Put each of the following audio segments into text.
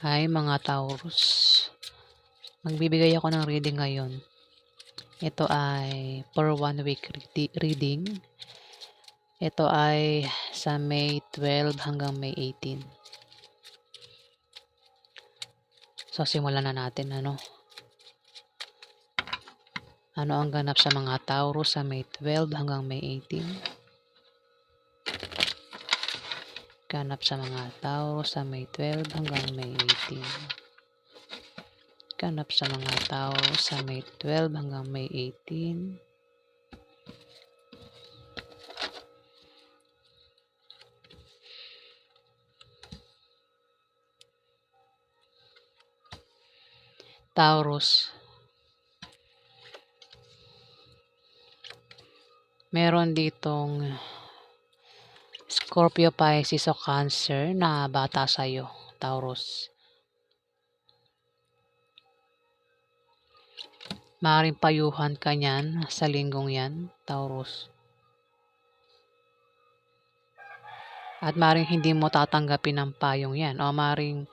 Hi mga Taurus, magbibigay ako ng reading ngayon. Ito ay for 1 week reading. Ito ay sa May 12 hanggang May 18. So simulan na natin Ano ang ganap sa mga Taurus sa May 12 hanggang May 18? Ganap sa mga Taurus sa May 12 hanggang May 18. Ganap sa mga Taurus sa May 12 hanggang May 18. Taurus, meron ditong Scorpio, Pisces o Cancer na bata sa'yo, Taurus. Maaaring payuhan ka niyan sa linggong yan, Taurus. At maaaring hindi mo tatanggapin ang payong yan. O maaaring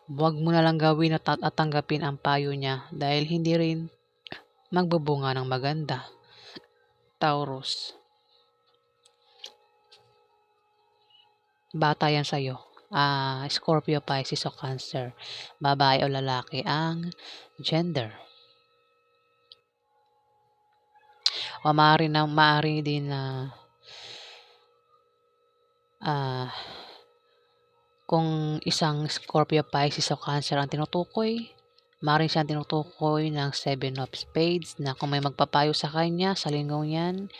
huwag mo na lang gawin at tanggapin ang payo niya dahil hindi rin magbubunga ng maganda, Taurus. Bata yan sa'yo. Scorpio, Pisces o Cancer. Babae o lalaki ang gender. O maaari din na kung isang Scorpio, Pisces o Cancer ang tinutukoy, maaaring siyang tinutukoy ng 7 of Spades na kung may magpapayo sa kanya sa linggong yan,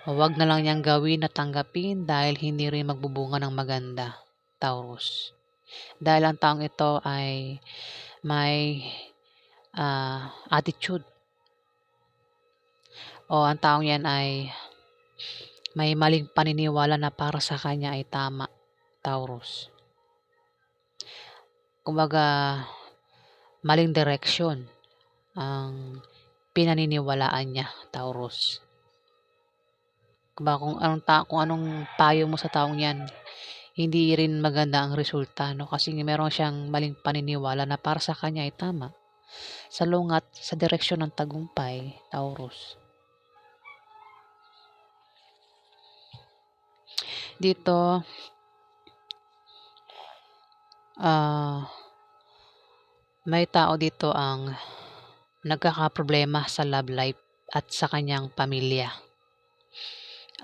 huwag na lang niyang gawin at tanggapin dahil hindi rin magbubunga ng maganda, Taurus. Dahil ang taong ito ay may attitude o ang taong yan ay may maling paniniwala na para sa kanya ay tama, Taurus. Kumbaga, maling direksyon ang pinaniniwalaan niya, Taurus. Kumbaga, kung anong payo mo sa taong yan, hindi rin maganda ang resulta, kasi meron siyang maling paniniwala na para sa kanya ay tama. Salungat sa direksyon ng tagumpay, Taurus. Dito, may tao dito ang nagkakaproblema sa love life at sa kanyang pamilya.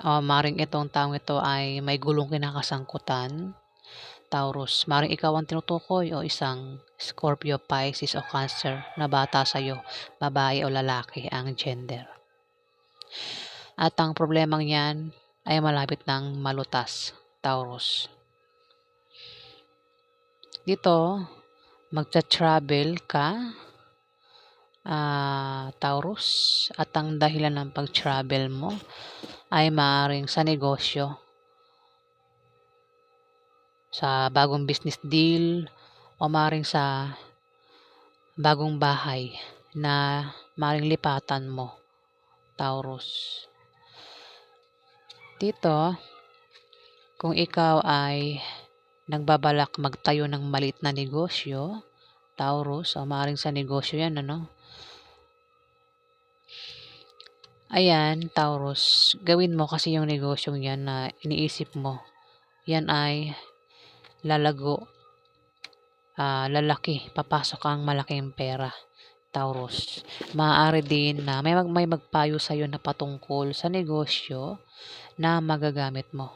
Maring itong taong ito ay may gulong kinakasangkutan, Taurus. Maring ikaw ang tinutukoy o isang Scorpio, Pisces o Cancer na bata sa'yo, babae o lalaki ang gender. At ang problemang yan ay malapit ng malutas, Taurus. Dito, magta-travel ka, Taurus, at ang dahilan ng pag-travel mo ay maaaring sa negosyo, sa bagong business deal, o maaaring sa bagong bahay na maaaring lipatan mo, Taurus. Dito, kung ikaw ay nagbabalak magtayo ng maliit na negosyo, Taurus, o maaaring sa negosyo yan, Ayan, Taurus, gawin mo kasi yung negosyong yan na iniisip mo. Yan ay lalago, lalaki, papasok ang malaking pera, Taurus. Maaari din na may magpayo sa'yo na patungkol sa negosyo na magagamit mo,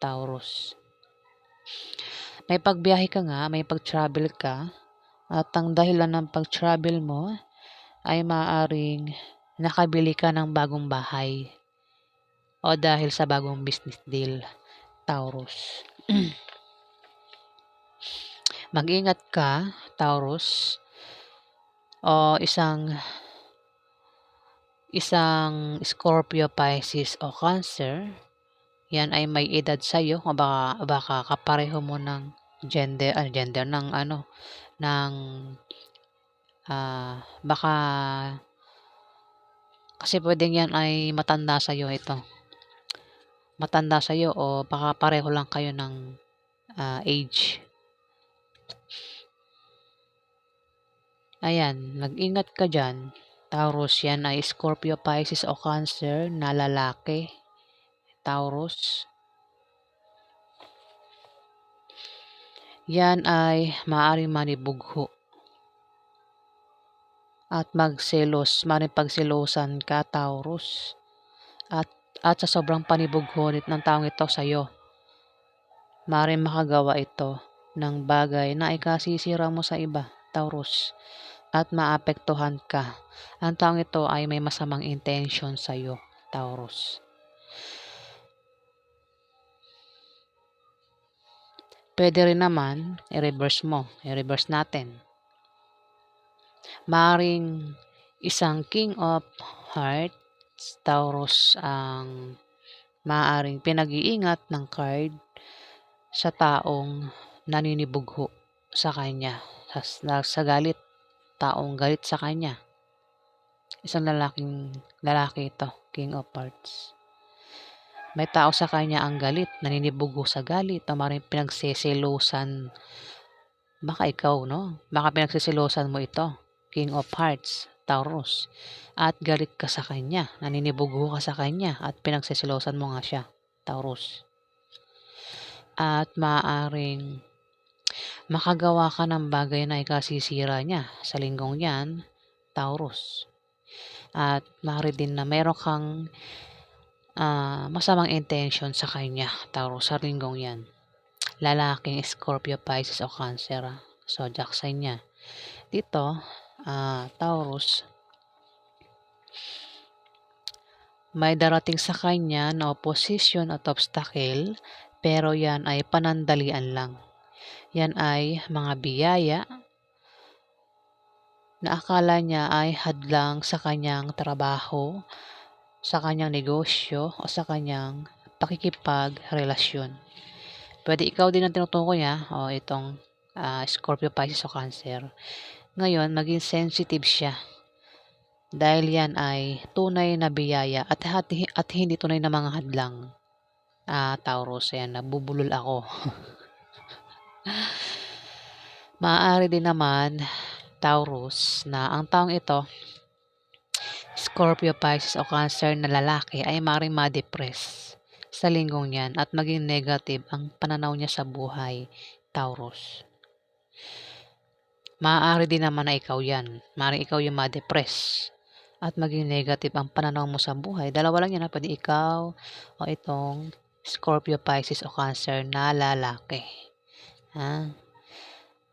Taurus. May pagbiyahe ka nga, may pag-travel ka, at ang dahilan ng pag-travel mo ay maaaring nakabili ka ng bagong bahay o dahil sa bagong business deal, Taurus. Mag-ingat ka, Taurus, o isang Scorpio, Pisces o Cancer, yan ay may edad sa iyo o baka kapareho mo ng gender baka kasi pwedeng yan ay matanda sa iyo o baka pareho lang kayo ng age. Ayan, mag-ingat ka diyan. Taurus, yan ay Scorpio, Pisces o Cancer na lalaki. Taurus, yan ay maaaring manibugho at magselos, maaaring pagselosan ka, Taurus. At sa sobrang panibugho ng taong ito sa'yo, maaaring makagawa ito ng bagay na ikasisira mo sa iba, Taurus, at maapektuhan ka. Ang taong ito ay may masamang intention sa'yo, Taurus. Pwede rin naman, i-reverse natin. Maaaring isang King of Hearts, Taurus, ang maaaring pinag-iingat ng card sa taong naninibugho sa kanya, sa galit, taong galit sa kanya. Isang lalaki ito, King of Hearts. May tao sa kanya ang galit, naninibugho sa galit, o maaaring pinagseselosan. Baka ikaw, no? Baka pinagseselosan mo ito, King of Hearts, Taurus. At galit ka sa kanya, naninibugho ka sa kanya, at pinagseselosan mo nga siya, Taurus. At maaaring makagawa ka ng bagay na ikasisira niya sa linggong yan, Taurus. At maaari din na meron kang masamang intention sa kanya, Taurus, sa linggong yan. Lalaking Scorpio, Pisces o Cancer. Zodiac sign niya. Dito, Taurus, may darating sa kanya na opposition at obstacle, pero yan ay panandalian lang. Yan ay mga biyaya na akala niya ay hadlang sa kanyang trabaho, sa kanyang negosyo, o sa kanyang pakikipagrelasyon. Pwede ikaw din ang tinutukoy niya, o itong Scorpio, Pisces o Cancer. Ngayon, maging sensitive siya. Dahil yan ay tunay na biyaya at hindi tunay na mga hadlang. Taurus, ayan, nabubulol ako. Maaari din naman, Taurus, na ang taong ito, Scorpio, Pisces o Cancer na lalaki, ay maaaring ma-depress sa linggong yan at maging negative ang pananaw niya sa buhay, Taurus. Maaari din naman na ikaw yan. Maaaring ikaw yung ma-depress at maging negative ang pananaw mo sa buhay. Dalawa lang yan, pwede ikaw o itong Scorpio, Pisces o Cancer na lalaki.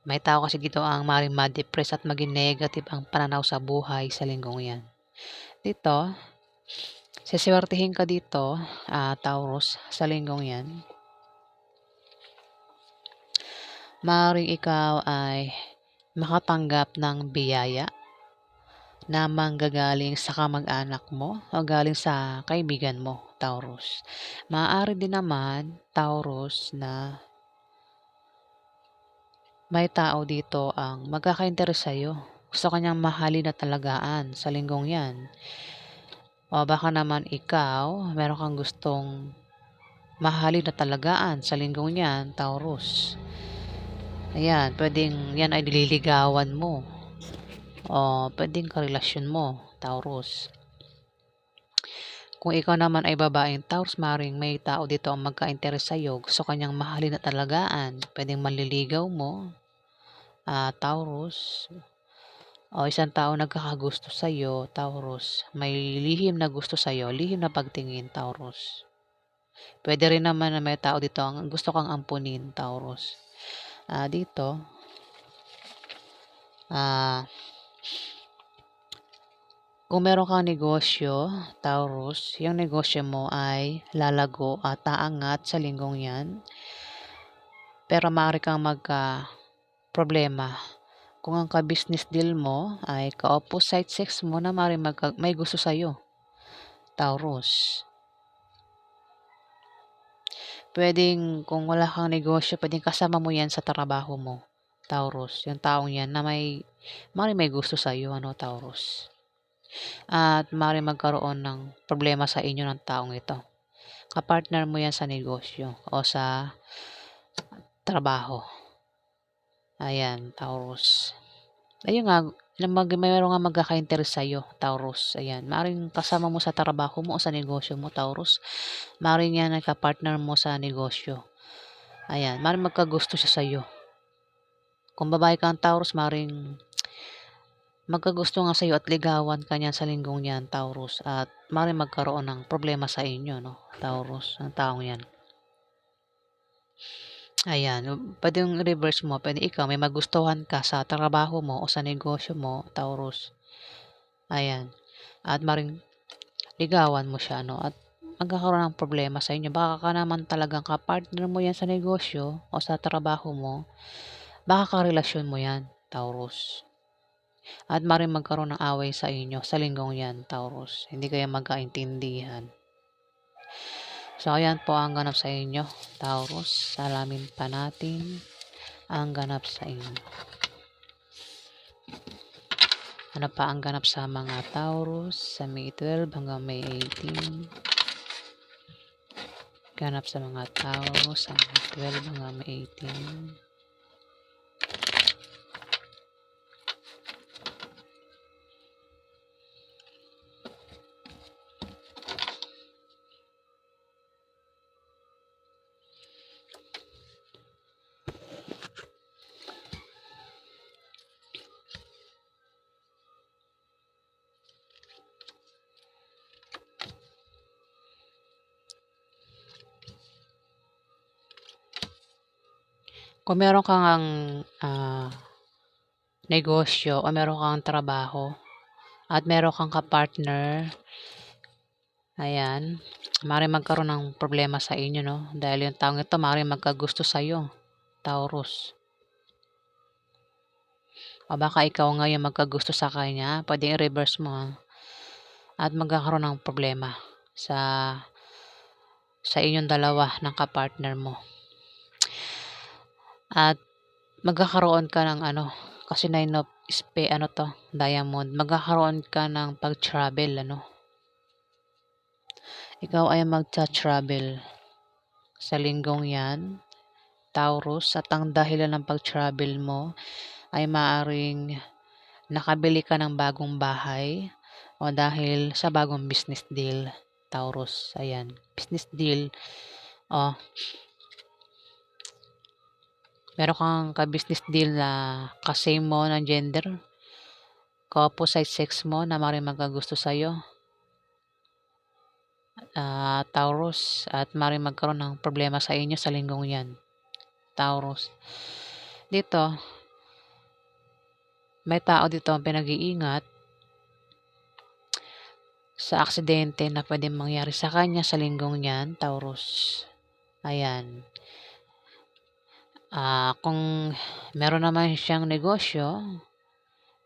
May tao kasi dito ang maaaring ma-depress at maging negative ang pananaw sa buhay sa linggong yan. Dito, siswertihin ka dito, Taurus, sa linggong yan. Maaaring ikaw ay makatanggap ng biyaya na manggagaling sa kamag-anak mo o galing sa kaibigan mo, Taurus. Maaari din naman, Taurus, na may tao dito ang magkaka-interes sa'yo. Gusto kanyang mahalin at talagaan sa linggong yan. O baka naman ikaw, meron kang gustong mahalin at talagaan sa linggong yan, Taurus. Ayan, pwedeng yan ay nililigawan mo. O pwedeng karelasyon mo, Taurus. Kung ikaw naman ay babaeng Taurus, maring may tao dito ang magka-interes sa'yo. Gusto kanyang mahalin at talagaan. Pwedeng manliligaw mo, Taurus. O isang tao nagkakagusto sa'yo, Taurus. May lihim na gusto sa'yo, lihim na pagtingin, Taurus. Pwede rin naman na may tao dito ang gusto kang ampunin, Taurus. Dito, kung meron kang negosyo, Taurus, yung negosyo mo ay lalago at taangat sa linggong yan. Pero maaari kang magka-problema kung ang ka-business deal mo ay ka-opposite sex mo na maaari may gusto sa'yo, Taurus. Pwedeng kung wala kang negosyo, pwedeng kasama mo yan sa trabaho mo, Taurus. Yung taong yan na maaari may gusto sa'yo, Taurus. At maaari magkaroon ng problema sa inyo ng taong ito. Kapartner mo yan sa negosyo o sa trabaho. Ayan, Taurus. Ayun nga, mayroon ngang magkaka-interes sa'yo, Taurus. Ayan, maaaring kasama mo sa trabaho mo o sa negosyo mo, Taurus. Maaaring yan ay ka-partner mo sa negosyo. Ayan, maaaring magkagusto siya sa'yo. Kung babae ka ang Taurus, maaaring magkagusto nga sa'yo at ligawan ka niyan sa linggong yan, Taurus. At maaaring magkaroon ng problema sa inyo, no, Taurus, ang taong yan. Ayan, puwedeng reverse mo, puwede ikaw may magustuhan ka sa trabaho mo o sa negosyo mo, Taurus. Ayan, at maaaring ligawan mo siya, no, at magkakaroon ng problema sa inyo. Baka ka naman talagang ka-partner mo yan sa negosyo o sa trabaho mo, baka karelasyon mo yan, Taurus. At maaaring magkaroon ng away sa inyo sa linggong yan, Taurus. Hindi kayo magkaintindihan. So, ayan po ang ganap sa inyo, Taurus. Alamin pa natin ang ganap sa inyo. Ano pa ang ganap sa mga Taurus sa May 12 hanggang May 18? Ganap sa mga Taurus sa May 12 hanggang May 18. Kung meron kang negosyo o meron kang trabaho at meron kang ka-partner, ayan, maaaring magkaroon ng problema sa inyo, no? Dahil yung taong ito maaaring magkagusto sa'yo, Taurus. O baka ikaw nga yung magkagusto sa kanya, pwedeng i-reverse mo, ha? At magkakaroon ng problema sa inyong dalawa ng ka-partner mo. At magkakaroon ka ng kasi 9 of diamond, magkakaroon ka ng pag-travel, Ikaw ay magta-travel sa linggong yan, Taurus, at ang dahilan ng pag-travel mo ay maaaring nakabili ka ng bagong bahay o dahil sa bagong business deal, Taurus. Ayan, business deal. O, meron kang ka-business deal na ka-same mo ng gender, ka-opposite sex mo na maaaring magkagusto sa'yo, Taurus, at maaaring magkaroon ng problema sa inyo sa linggong yan, Taurus. Dito, may tao dito ang pinag-iingat sa aksidente na pwedeng mangyari sa kanya sa linggong yan, Taurus. Ayan. Kung meron naman siyang negosyo,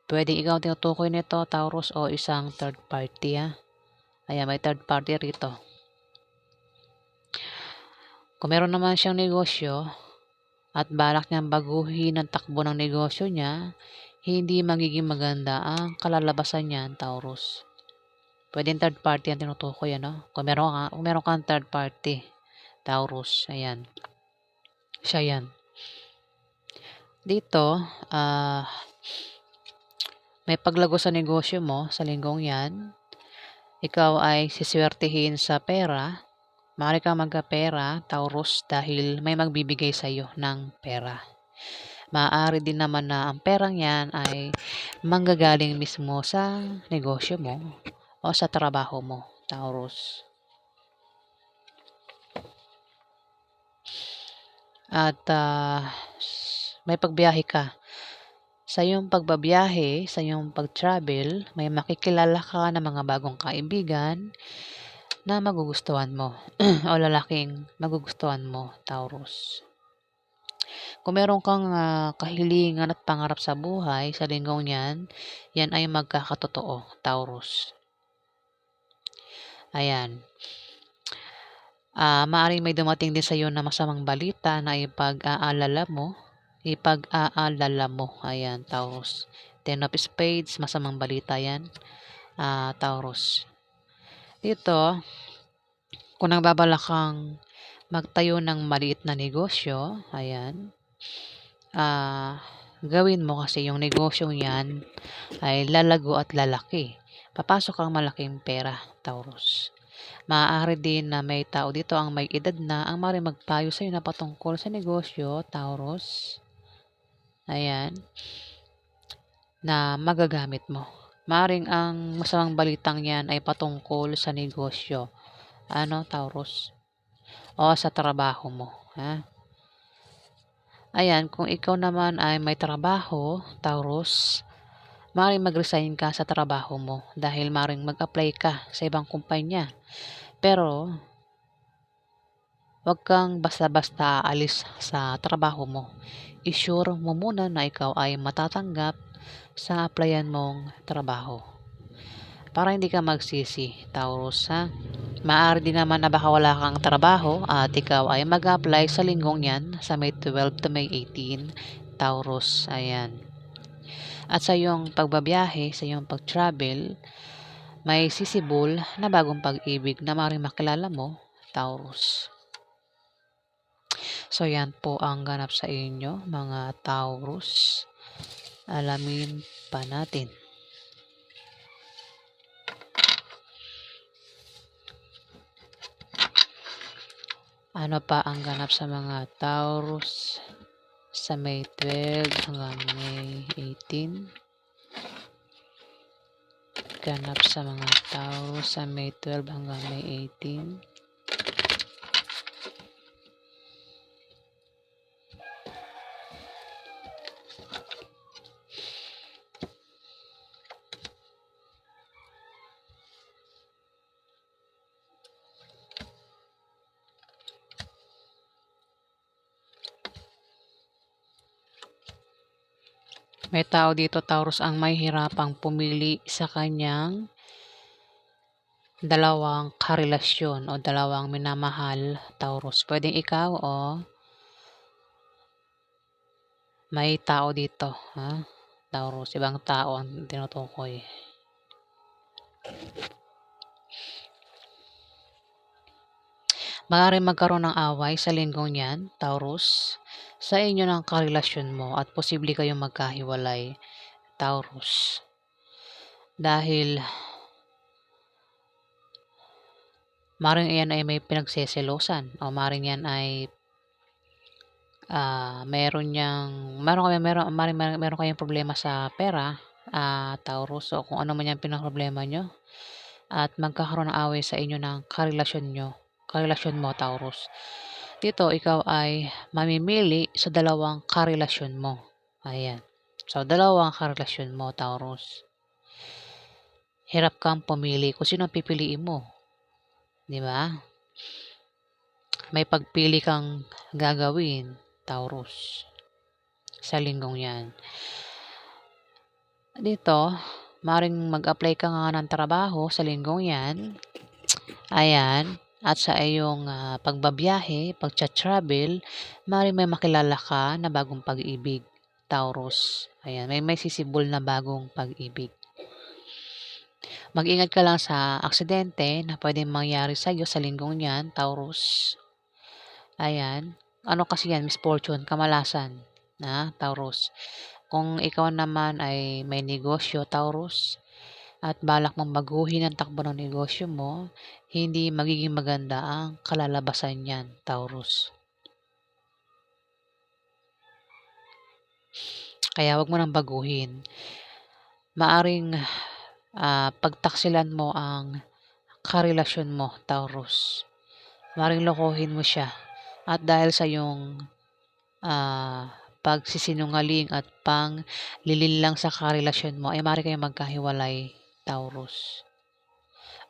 pwedeng ikaw ang tinutukoy nito, Taurus, o isang third party, ha. Ayan, may third party rito. Kung meron naman siyang negosyo at balak niyang baguhin ang takbo ng negosyo niya, hindi magiging maganda ang kalalabasan niyan, Taurus. Pwedeng third party ang tinutukoy, Kung meron kang third party, Taurus, ayan. Siya yan. Dito, may paglago sa negosyo mo sa linggong yan. Ikaw ay siswertihin sa pera. Maaari kang magkapera, Taurus, dahil may magbibigay sa iyo ng pera. Maaari din naman na ang perang yan ay manggagaling mismo sa negosyo mo o sa trabaho mo, Taurus. At may pagbiyahe ka. Sa iyong pagbabiyahe, sa iyong pag-travel, may makikilala ka ng mga bagong kaibigan na magugustuhan mo o lalaking magugustuhan mo, Taurus. Kung meron kang kahilingan at pangarap sa buhay sa linggong yan ay magkakatotoo, Taurus. Ayan. Maaaring may dumating din sa iyo na masamang balita na ipag-aalala mo. Ayan, Taurus. 10 of Spades, masamang balita yan, Taurus. Dito, kung nagbabalak kang magtayo ng maliit na negosyo, ayan, gawin mo kasi yung negosyong yan ay lalago at lalaki. Papasok ang malaking pera, Taurus. Maaari din na may tao dito ang may edad na ang maaaring magpayo sa'yo na patungkol sa negosyo, Taurus. Ayan, na magagamit mo. Maaaring ang masamang balitang yan ay patungkol sa negosyo. Ano, Taurus? O sa trabaho mo, ha? Ayan, kung ikaw naman ay may trabaho, Taurus, maaaring mag-resign ka sa trabaho mo dahil maaaring mag-apply ka sa ibang kumpanya. Pero, wag kang basta-basta aalis sa trabaho mo. I-sure mo muna na ikaw ay matatanggap sa applyan mong trabaho. Para hindi ka magsisi, Taurus, ha? Maaari din naman na baka wala kang trabaho at ikaw ay mag-apply sa linggong yan sa May 12 to May 18, Taurus. Ayan. At sa iyong pagbabiyahe, sa iyong pag-travel, may sisibol na bagong pag-ibig na maaaring makilala mo, Taurus. So yan po ang ganap sa inyo, mga Taurus. Alamin pa natin. Ano pa ang ganap sa mga Taurus sa May 12 hanggang May 18? Ganap sa mga Taurus sa May 12 hanggang May 18. May tao dito, Taurus, ang may hirapang pumili sa kanyang dalawang karelasyon o dalawang minamahal, Taurus. Pwedeng ikaw o may tao dito, ha? Taurus, ibang tao ang tinutukoy. Maaaring magkaroon ng away sa linggong yan, Taurus, sa inyo ng karelasyon mo at posible kayong magkahiwalay, Taurus. Dahil maaaring yan ay may pinagseselosan o maaaring yan ay meron kayong problema sa pera, Taurus, o kung ano man yung pinaproblema nyo at magkakaroon ng away sa inyo ng karelasyon mo, Taurus. Dito, ikaw ay mamimili sa dalawang karelasyon mo. Ayan. So, dalawang karelasyon mo, Taurus. Hirap kang pumili kung sino pipiliin mo. Di ba? May pagpili kang gagawin, Taurus, sa linggong yan. Dito, maaaring mag-apply ka nga ng trabaho sa linggong yan. Ayan. At sa iyong pagbabiyahe, pagcha-travel, maaaring may makilala ka na bagong pag-ibig, Taurus. Ayan, may sisibol na bagong pag-ibig. Mag-ingat ka lang sa aksidente na pwedeng mangyari sa iyo sa linggong yan, Taurus. Ayan. Ano kasi yan, misfortune, kamalasan, na Taurus. Kung ikaw naman ay may negosyo, Taurus, at balak mong baguhin ang takbo ng negosyo mo, hindi magiging maganda ang kalalabasan niyan, Taurus. Kaya wag mo nang baguhin. Maaring pagtaksilan mo ang karelasyon mo, Taurus. Maaring lokohin mo siya. At dahil sa iyong pagsisinungaling at panglilin lang sa karelasyon mo, ay maaari kayong magkahiwalay, Taurus.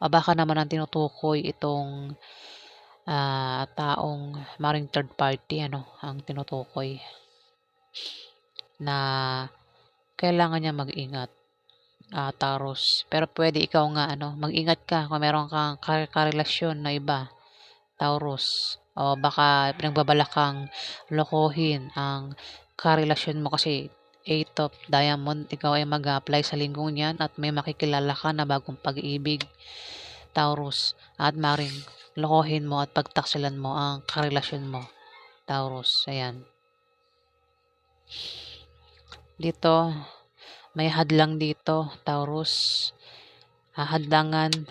O baka naman ang tinutukoy itong taong maring third party, ang tinutukoy na kailangan niya mag-ingat, Taurus. Pero pwede ikaw nga, mag-ingat ka kung meron kang karelasyon na iba, Taurus. O baka pinagbabalak kang lokohin ang karelasyon mo kasi 8 of Diamond, ikaw ay mag-apply sa linggong yan at may makikilala ka na bagong pag-ibig, Taurus. At maring lokohin mo at pagtaksilan mo ang karelasyon mo, Taurus. Ayan. Dito, may hadlang dito, Taurus. Hahadlangan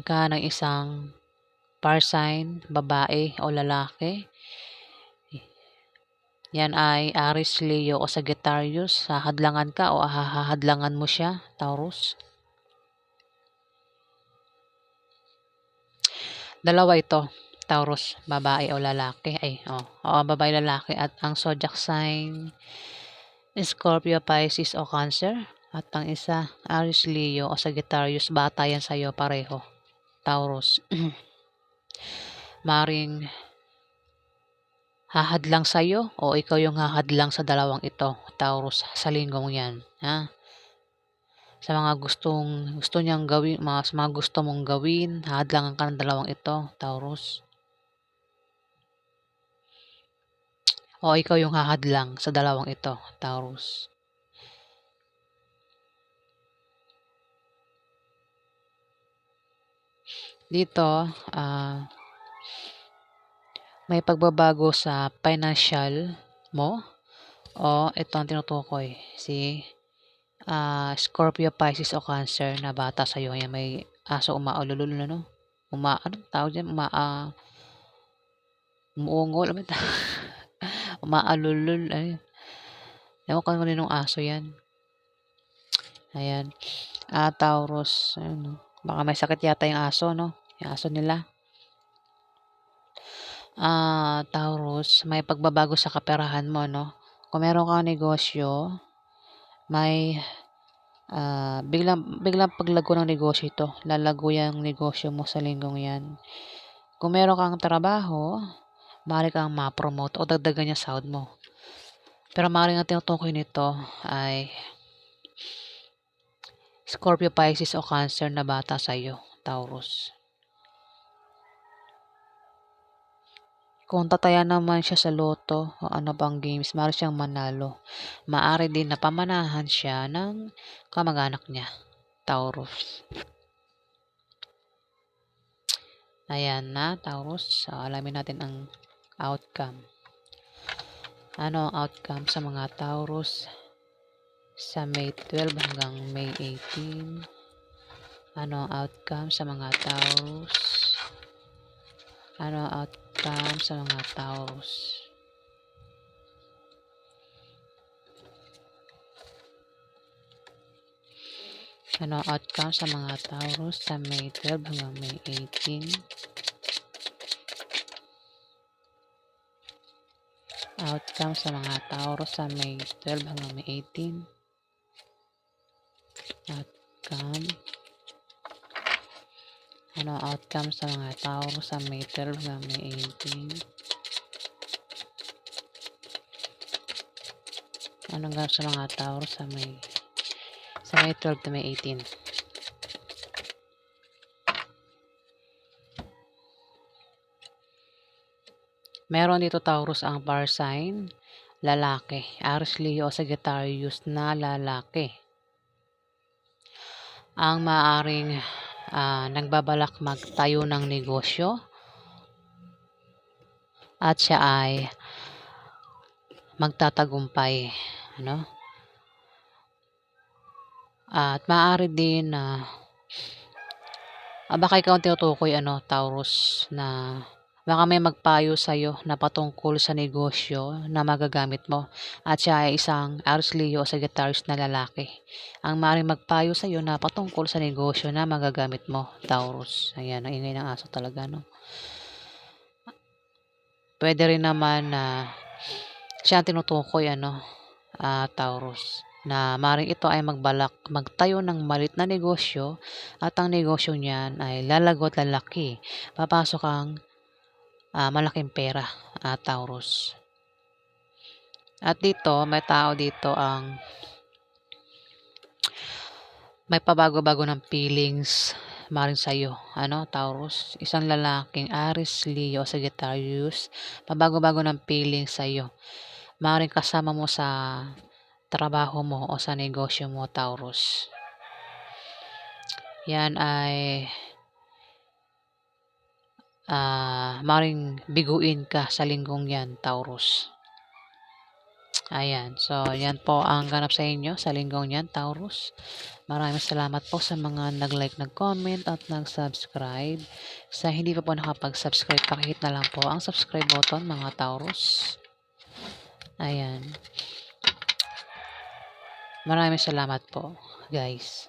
ka ng isang fire sign, babae o lalaki. Yan ay Aries, Leo o Sagittarius. Hahadlangan ka o hahadlangan mo siya, Taurus. Dalawa ito, Taurus, babae o lalaki. Babae, lalaki. At ang zodiac sign, Scorpio, Pisces o Cancer. At ang isa, Aries, Leo o Sagittarius. Bata yan sa'yo pareho, Taurus. Maring hahadlang sa'yo o ikaw yung hahadlang sa dalawang ito, Taurus, sa linggong yan. Ha? Sa mga gusto niyang gawin, sa mga gusto mong gawin, hahadlangan ka ng dalawang ito, Taurus. O ikaw yung hahadlang sa dalawang ito, Taurus. Dito, may pagbabago sa financial mo o ito ang tinutukoy, si Scorpio, Pisces o Cancer na bata sa'yo. Yan, may aso umaululul na, no? Anong tawag dyan? Umuungol. Umaalulul. Ay. Ewan ko kaninong aso yan. Ayan. Taurus. Ayun, no? Baka may sakit yata yung aso, no? Yung aso nila. Taurus, may pagbabago sa kaperahan mo, no? Kung meron kang negosyo, may biglang paglago ng negosyo ito. Lalago yung negosyo mo sa linggong yan. Kung meron kang trabaho, maaari kang ma-promote o dagdagan yung sahod mo. Pero maaari nga tinutukoy nito ay Scorpio, Pisces o Cancer na bata sa'yo, Taurus. Kung tataya naman siya sa loto o ano bang games, maaari siyang manalo. Maaari din na pamanahan siya ng kamag-anak niya, Taurus. Ayan na, Taurus. Alamin natin ang outcome. Ano ang outcome sa mga Taurus sa May 12 hanggang May 18? Ano ang outcome sa mga Taurus? Ano ang outcome sa mga Taurus? Ano ang outcome sa mga Taurus sa May 12 hanggang May 18? Outcome sa mga Taurus sa May 12 hanggang May 18. Outcome. Ano outcome sa mga Taurus sa May 12 hanggang May 18? Anong gawin sa mga Taurus sa May 12 to May 18? Meron dito, Taurus, ang fire sign, lalaki. Aries, Leo o Sagittarius na lalaki. Ang maaring nagbabalak magtayo ng negosyo at siya ay magtatagumpay. Ano? At maaari din na baka ikaw ang tinutukoy, Taurus, na baka may magpayo sa'yo na patungkol sa negosyo na magagamit mo at siya ay isang Aries, Leo o Sagittarius na lalaki. Ang maaaring magpayo sa'yo na patungkol sa negosyo na magagamit mo, Taurus. Ayan, ang ingay ng aso talaga, no? Pwede rin naman na siya ang tinutukoy, Taurus, na maaaring ito ay magtayo ng malit na negosyo at ang negosyo niyan ay lalago at lalaki. Papasok ang malaking pera, Taurus. At dito, may tao dito ang may pabago-bago ng feelings maring sa'yo, Taurus. Isang lalaking Aries, Leo, Sagittarius, pabago-bago ng feelings sa'yo. Maring kasama mo sa trabaho mo o sa negosyo mo, Taurus. Yan ay maring biguin ka sa linggong yan, Taurus. Ayan. So, yan po ang ganap sa inyo sa linggong yan, Taurus. Maraming salamat po sa mga nag-like, nag-comment at nag-subscribe. Sa hindi pa po nakapag-subscribe, pakihit na lang po ang subscribe button, mga Taurus. Ayan. Maraming salamat po, guys.